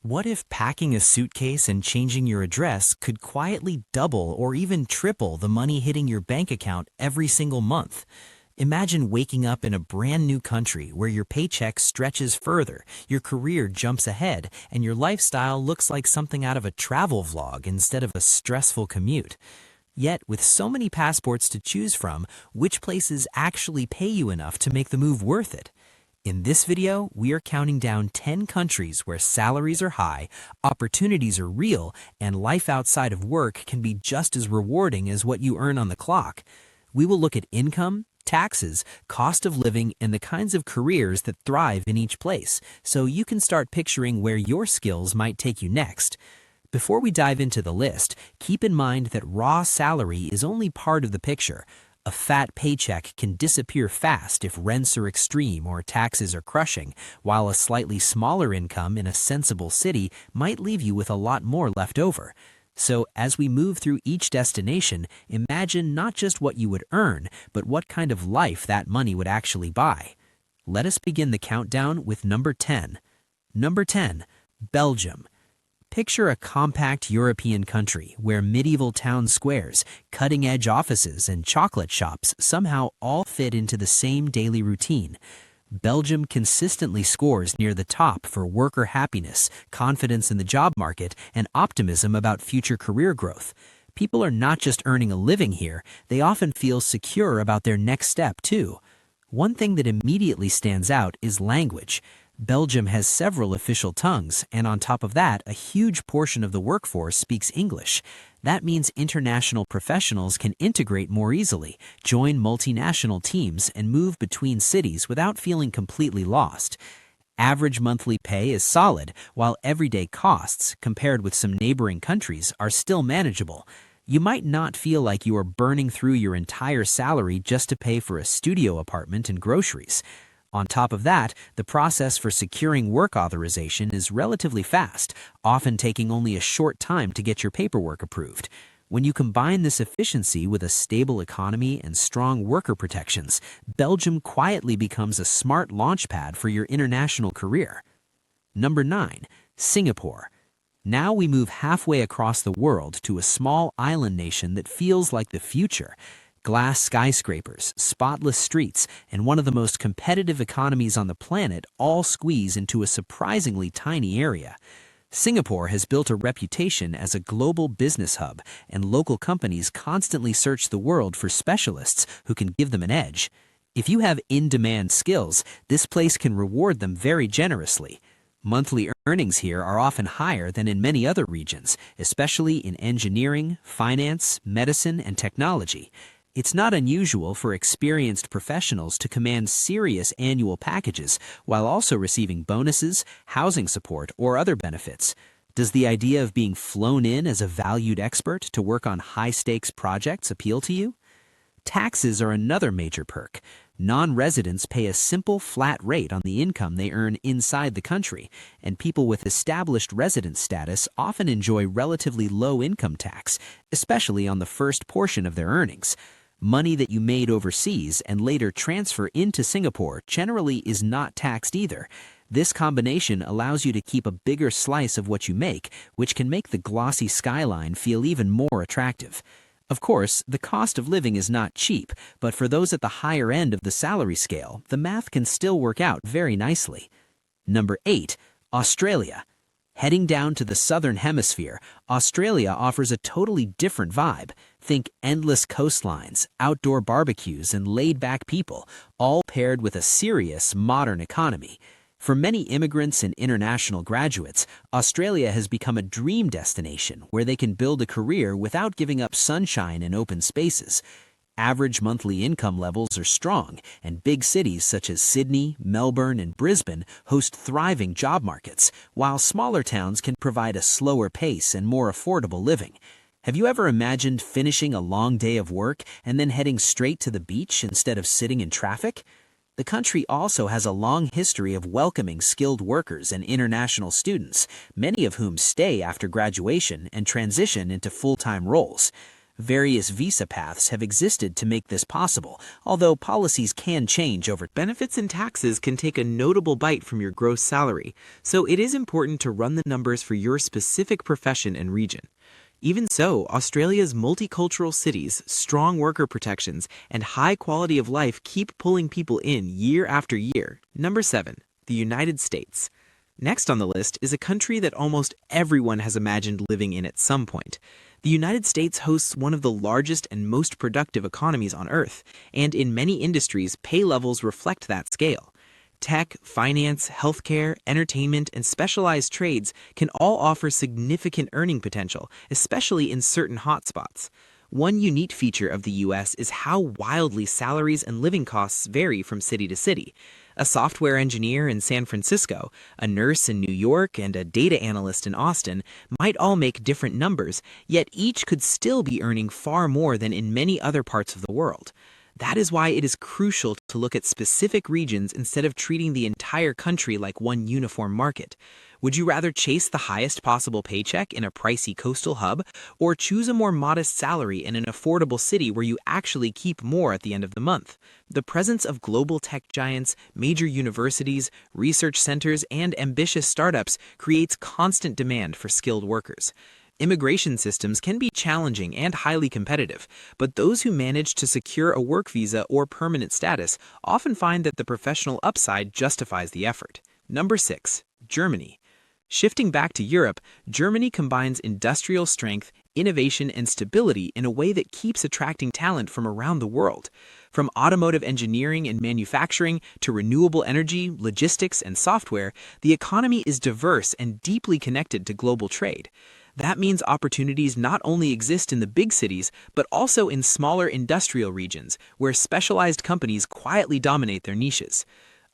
What if packing a suitcase and changing your address could quietly double or even triple the money hitting your bank account every single month? Imagine waking up in a brand new country where your paycheck stretches further, your career jumps ahead, and your lifestyle looks like something out of a travel vlog instead of a stressful commute. Yet, with so many passports to choose from, which places actually pay you enough to make the move worth it? In this video, we are counting down 10 countries where salaries are high, opportunities are real, and life outside of work can be just as rewarding as what you earn on the clock. We will look at income, taxes, cost of living, and the kinds of careers that thrive in each place, so you can start picturing where your skills might take you next. Before we dive into the list, keep in mind that raw salary is only part of the picture. A fat paycheck can disappear fast if rents are extreme or taxes are crushing, while a slightly smaller income in a sensible city might leave you with a lot more left over. So as we move through each destination, imagine not just what you would earn, but what kind of life that money would actually buy. Let us begin the countdown with number 10. Number 10, Belgium. Picture a compact European country where medieval town squares, cutting-edge offices, and chocolate shops somehow all fit into the same daily routine. Belgium consistently scores near the top for worker happiness, confidence in the job market, and optimism about future career growth. People are not just earning a living here, they often feel secure about their next step too. One thing that immediately stands out is language. Belgium has several official tongues, and on top of that, a huge portion of the workforce speaks English. That means international professionals can integrate more easily, join multinational teams, and move between cities without feeling completely lost. Average monthly pay is solid, while everyday costs, compared with some neighboring countries, are still manageable. You might not feel like you are burning through your entire salary just to pay for a studio apartment and groceries. On top of that, the process for securing work authorization is relatively fast, often taking only a short time to get your paperwork approved. When you combine this efficiency with a stable economy and strong worker protections, Belgium quietly becomes a smart launchpad for your international career. Number 9, Singapore. Now we move halfway across the world to a small island nation that feels like the future. Glass skyscrapers, spotless streets, and one of the most competitive economies on the planet all squeeze into a surprisingly tiny area. Singapore has built a reputation as a global business hub, and local companies constantly search the world for specialists who can give them an edge. If you have in-demand skills, this place can reward them very generously. Monthly earnings here are often higher than in many other regions, especially in engineering, finance, medicine, and technology. It's not unusual for experienced professionals to command serious annual packages while also receiving bonuses, housing support, or other benefits. Does the idea of being flown in as a valued expert to work on high-stakes projects appeal to you? Taxes are another major perk. Non-residents pay a simple flat rate on the income they earn inside the country, and people with established resident status often enjoy relatively low income tax, especially on the first portion of their earnings. Money that you made overseas and later transfer into Singapore generally is not taxed either. This combination allows you to keep a bigger slice of what you make, which can make the glossy skyline feel even more attractive. Of course, the cost of living is not cheap, but for those at the higher end of the salary scale, the math can still work out very nicely. Number 8, Australia. Heading down to the southern hemisphere, Australia offers a totally different vibe. Think endless coastlines, outdoor barbecues, and laid-back people, all paired with a serious, modern economy. For many immigrants and international graduates, Australia has become a dream destination where they can build a career without giving up sunshine and open spaces. Average monthly income levels are strong, and big cities such as Sydney, Melbourne, and Brisbane host thriving job markets, while smaller towns can provide a slower pace and more affordable living. Have you ever imagined finishing a long day of work and then heading straight to the beach instead of sitting in traffic? The country also has a long history of welcoming skilled workers and international students, many of whom stay after graduation and transition into full-time roles. Various visa paths have existed to make this possible, although policies can change over time. Benefits and taxes can take a notable bite from your gross salary, so it is important to run the numbers for your specific profession and region. Even so, Australia's multicultural cities, strong worker protections, and high quality of life keep pulling people in year after year. Number 7. The United States. Next on the list is a country that almost everyone has imagined living in at some point. The United States hosts one of the largest and most productive economies on Earth, and in many industries, pay levels reflect that scale. Tech, finance, healthcare, entertainment, and specialized trades can all offer significant earning potential, especially in certain hotspots. One unique feature of the U.S. is how wildly salaries and living costs vary from city to city. A software engineer in San Francisco, a nurse in New York, and a data analyst in Austin might all make different numbers, yet each could still be earning far more than in many other parts of the world. That is why it is crucial to look at specific regions instead of treating the entire country like one uniform market. Would you rather chase the highest possible paycheck in a pricey coastal hub, or choose a more modest salary in an affordable city where you actually keep more at the end of the month? The presence of global tech giants, major universities, research centers, and ambitious startups creates constant demand for skilled workers. Immigration systems can be challenging and highly competitive, but those who manage to secure a work visa or permanent status often find that the professional upside justifies the effort. Number 6. Germany. Shifting back to Europe, Germany combines industrial strength, innovation, and stability in a way that keeps attracting talent from around the world. From automotive engineering and manufacturing to renewable energy, logistics, and software, the economy is diverse and deeply connected to global trade. That means opportunities not only exist in the big cities, but also in smaller industrial regions where specialized companies quietly dominate their niches.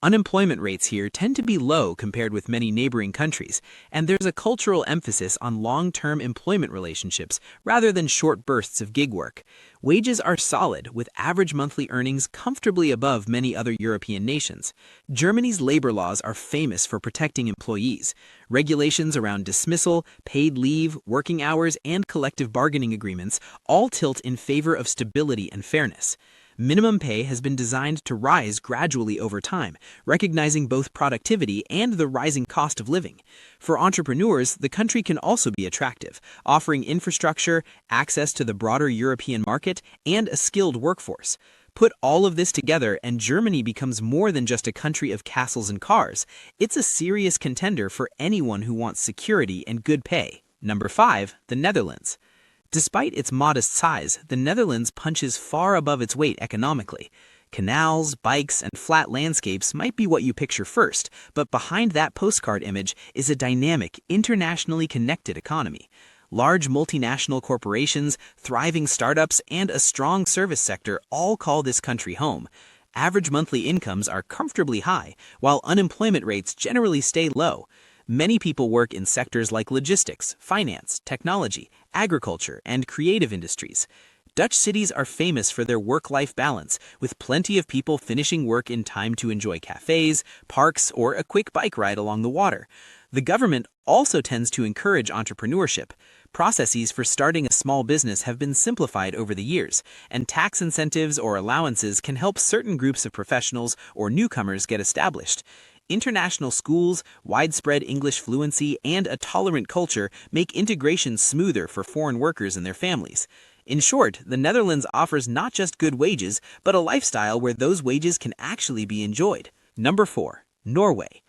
Unemployment rates here tend to be low compared with many neighboring countries, and there's a cultural emphasis on long-term employment relationships rather than short bursts of gig work. Wages are solid, with average monthly earnings comfortably above many other European nations. Germany's labor laws are famous for protecting employees. Regulations around dismissal, paid leave, working hours, and collective bargaining agreements all tilt in favor of stability and fairness. Minimum pay has been designed to rise gradually over time, recognizing both productivity and the rising cost of living. For entrepreneurs, the country can also be attractive, offering infrastructure, access to the broader European market, and a skilled workforce. Put all of this together and Germany becomes more than just a country of castles and cars. It's a serious contender for anyone who wants security and good pay. Number 5. The Netherlands. Despite its modest size, the Netherlands punches far above its weight economically. Canals, bikes, and flat landscapes might be what you picture first, but behind that postcard image is a dynamic, internationally connected economy. Large multinational corporations, thriving startups, and a strong service sector all call this country home. Average monthly incomes are comfortably high, while unemployment rates generally stay low. Many people work in sectors like logistics, finance, technology, agriculture, and creative industries. Dutch cities are famous for their work-life balance, with plenty of people finishing work in time to enjoy cafes, parks, or a quick bike ride along the water. The government also tends to encourage entrepreneurship. Processes for starting a small business have been simplified over the years, and tax incentives or allowances can help certain groups of professionals or newcomers get established. International schools, widespread English fluency, and a tolerant culture make integration smoother for foreign workers and their families. In short, the Netherlands offers not just good wages, but a lifestyle where those wages can actually be enjoyed. Number 4. Norway.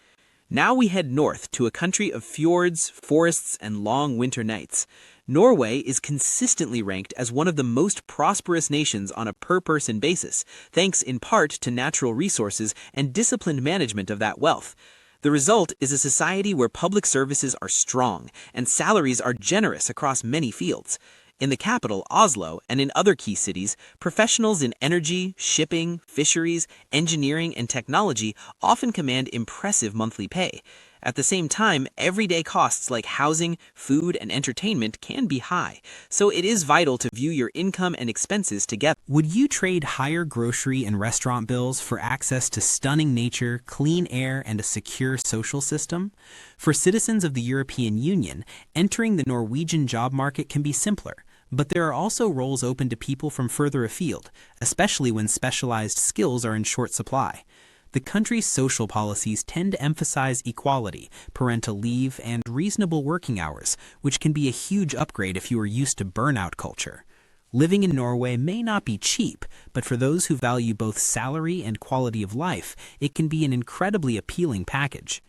Now we head north to a country of fjords, forests, and long winter nights. Norway is consistently ranked as one of the most prosperous nations on a per-person basis, thanks in part to natural resources and disciplined management of that wealth. The result is a society where public services are strong and salaries are generous across many fields. In the capital, Oslo, and in other key cities, professionals in energy, shipping, fisheries, engineering, and technology often command impressive monthly pay. At the same time, everyday costs like housing, food, and entertainment can be high, so it is vital to view your income and expenses together. Would you trade higher grocery and restaurant bills for access to stunning nature, clean air, and a secure social system? For citizens of the European Union, entering the Norwegian job market can be simpler. But there are also roles open to people from further afield, especially when specialized skills are in short supply. The country's social policies tend to emphasize equality, parental leave, and reasonable working hours, which can be a huge upgrade if you are used to burnout culture. Living in Norway may not be cheap, but for those who value both salary and quality of life, it can be an incredibly appealing package.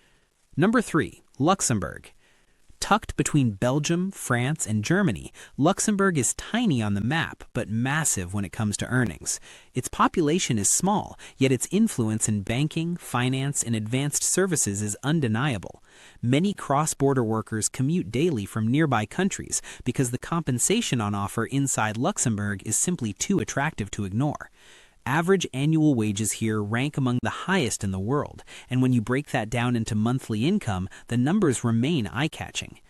Number 3. Luxembourg. Tucked between Belgium, France, and Germany, Luxembourg is tiny on the map, but massive when it comes to earnings. Its population is small, yet its influence in banking, finance, and advanced services is undeniable. Many cross-border workers commute daily from nearby countries because the compensation on offer inside Luxembourg is simply too attractive to ignore. Average annual wages here rank among the highest in the world, and when you break that down into monthly income, the numbers remain eye-catching.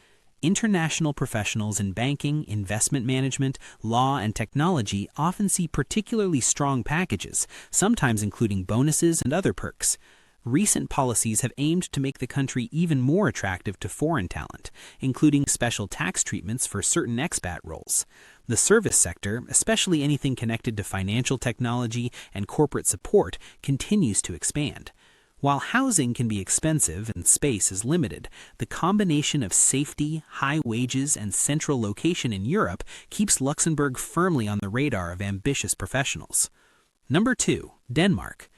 International professionals in banking, investment management, law, and technology often see particularly strong packages, sometimes including bonuses and other perks. Recent policies have aimed to make the country even more attractive to foreign talent, including special tax treatments for certain expat roles. The service sector, especially anything connected to financial technology and corporate support, continues to expand. While housing can be expensive and space is limited, the combination of safety, high wages, and central location in Europe keeps Luxembourg firmly on the radar of ambitious professionals. Number 2. Denmark.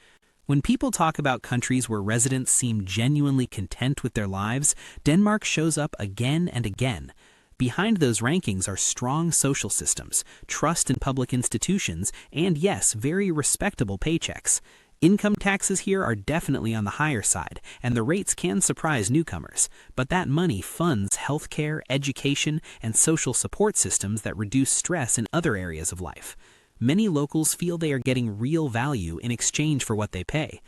When people talk about countries where residents seem genuinely content with their lives, Denmark shows up again and again. Behind those rankings are strong social systems, trust in public institutions, and yes, very respectable paychecks. Income taxes here are definitely on the higher side, and the rates can surprise newcomers, but that money funds healthcare, education, and social support systems that reduce stress in other areas of life. Many locals feel they are getting real value in exchange for what they pay.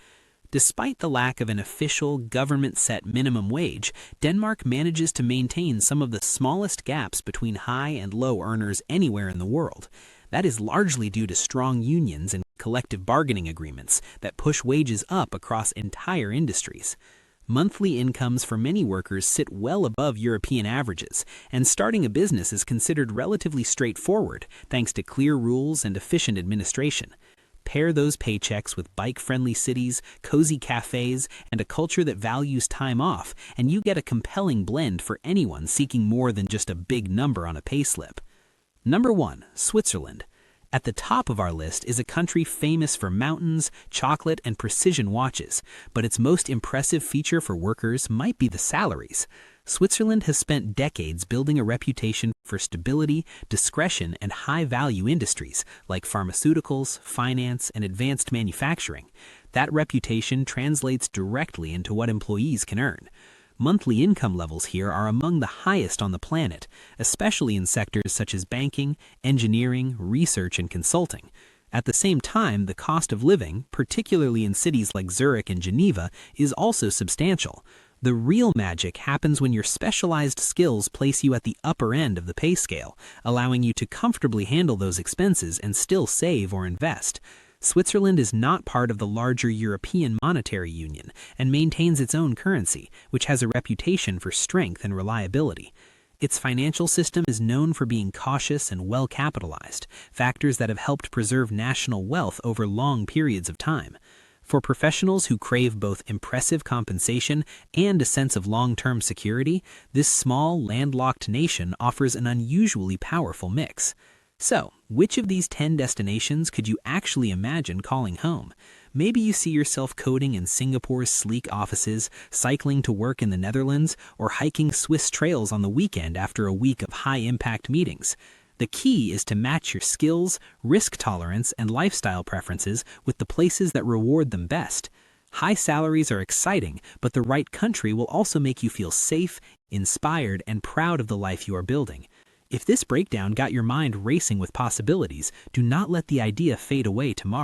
Despite the lack of an official, government-set minimum wage, Denmark manages to maintain some of the smallest gaps between high and low earners anywhere in the world. That is largely due to strong unions and collective bargaining agreements that push wages up across entire industries. Monthly incomes for many workers sit well above European averages, and starting a business is considered relatively straightforward thanks to clear rules and efficient administration. Pair those paychecks with bike-friendly cities, cozy cafes, and a culture that values time off, and you get a compelling blend for anyone seeking more than just a big number on a payslip. Number 1. Switzerland. At the top of our list is a country famous for mountains, chocolate, and precision watches, but its most impressive feature for workers might be the salaries. Switzerland has spent decades building a reputation for stability, discretion, and high-value industries like pharmaceuticals, finance, and advanced manufacturing. That reputation translates directly into what employees can earn. Monthly income levels here are among the highest on the planet, especially in sectors such as banking, engineering, research, and consulting. At the same time, the cost of living, particularly in cities like Zurich and Geneva, is also substantial. The real magic happens when your specialized skills place you at the upper end of the pay scale, allowing you to comfortably handle those expenses and still save or invest. Switzerland is not part of the larger European Monetary Union and maintains its own currency, which has a reputation for strength and reliability. Its financial system is known for being cautious and well-capitalized, factors that have helped preserve national wealth over long periods of time. For professionals who crave both impressive compensation and a sense of long-term security, this small, landlocked nation offers an unusually powerful mix. So, which of these 10 destinations could you actually imagine calling home? Maybe you see yourself coding in Singapore's sleek offices, cycling to work in the Netherlands, or hiking Swiss trails on the weekend after a week of high-impact meetings. The key is to match your skills, risk tolerance, and lifestyle preferences with the places that reward them best. High salaries are exciting, but the right country will also make you feel safe, inspired, and proud of the life you are building. If this breakdown got your mind racing with possibilities, do not let the idea fade away tomorrow.